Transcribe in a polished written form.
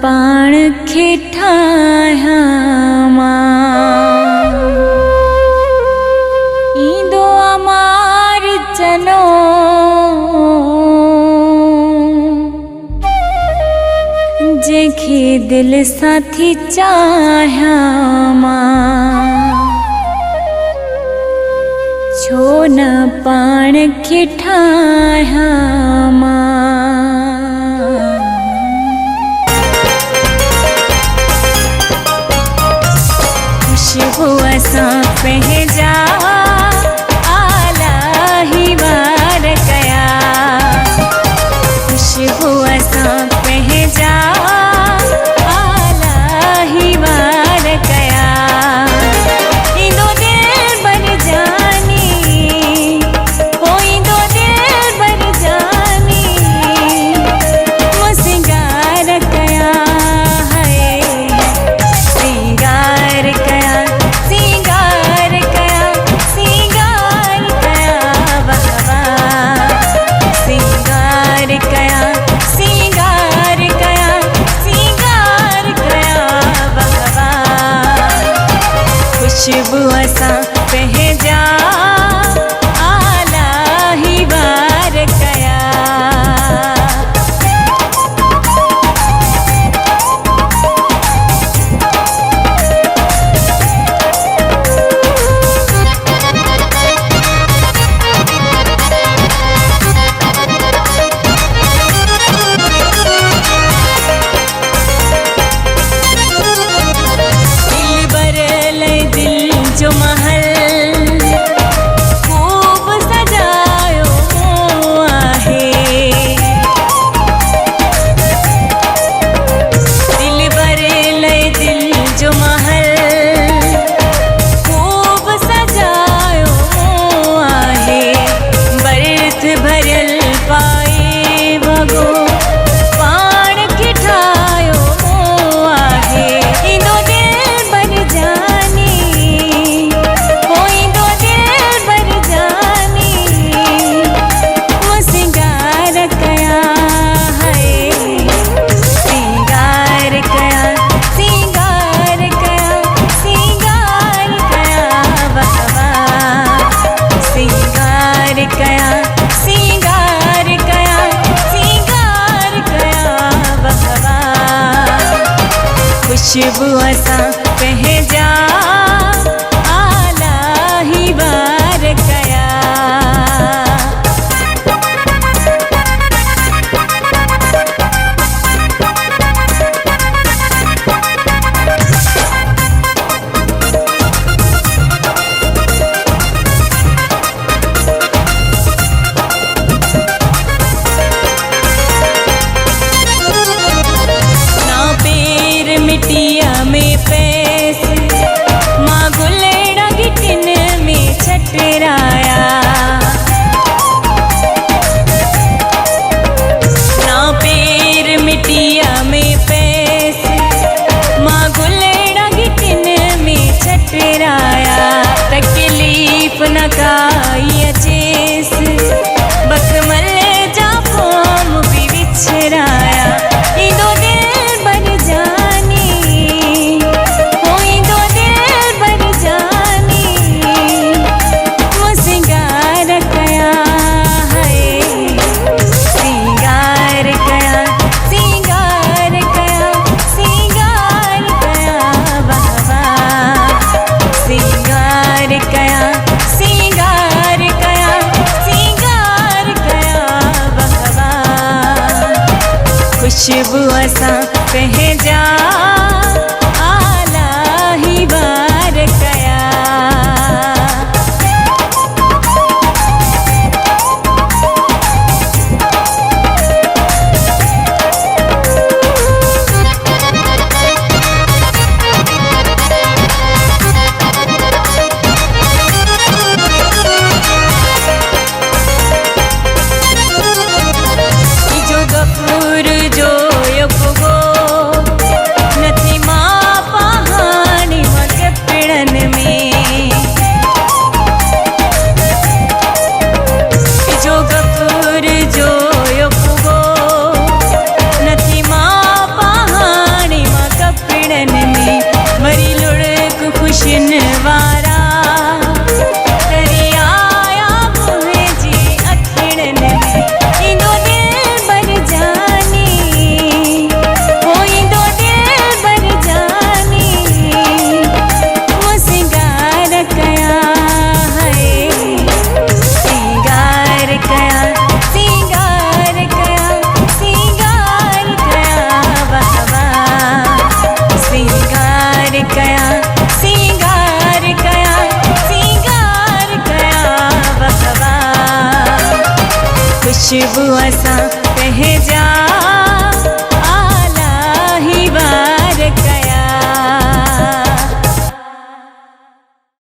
पाण खे ठाहियां मां ईंदो अमार चनो जंहिंखे दिल सां थी चाहियां मां छो न पाण खे ठाहियां मां खुशबू असां पंहिंजा आला ही वार कया खुशबू असां पंहिंजा आला ही वार कया ईंदो दिल भर जानी हो ईंदो दिल भर जानी वो सिंगार कया है सिंगार कया सिंगार कया सिंगार कया वाह वाह सिंगार कया सिंगार कया सिंगार कया वाह वाह खुशबू असां पंहिंजा आला ही वार कया दिल भरल दिल जो महल खूब सजायो आहे दिल भरल दिल जो महल खूब सजायो आहे बरत भरल पाए भगो पाण खे ठाहियो आहे ईंदो दिल भर जानी हो ईंदो दिल भर जानी वो सिंगार कया है सिंगार कया सिंगार कया सिंगार कया वाह वाह सिंगार कया सिंगार कया सिंगार कया वाह वाह खुशबू असां पंहिंजा आला ही वार कया ना पेर मिट्टिया में पैस माँ गुलेड़ा गिटिन में छटराया ना पेर मिट्टिया में पैस माँ गुलेड़ा गिटिन में छटराया तकलीफ न काई अचेस बकमल जा फोम भी विछराया ईंदो दिल भर जानी हो ईंदो दिल भर जानी वो सिंगार कया है सिंगार कया सिंगार कया सिंगार कया वाह वाह सिंगार कया सिंगार कया सिंगार कया वाह वाह खुशबू असां पंहिंजा आला ही वार कया जो गफूर जो युगो अखिड़न में वरी लुढ़क खुशन वारा दरियाया मुंहिंजी अखिड़न में ईंदो दिल बर जानी हो ईंदो दिल बर जानी मूं सिंगार कया है सिंगार कया सिंगार कया सिंगार कया वाह वाह सिंगार कया सिंगार कया सिंगार कया वाह वाह खुशबू असां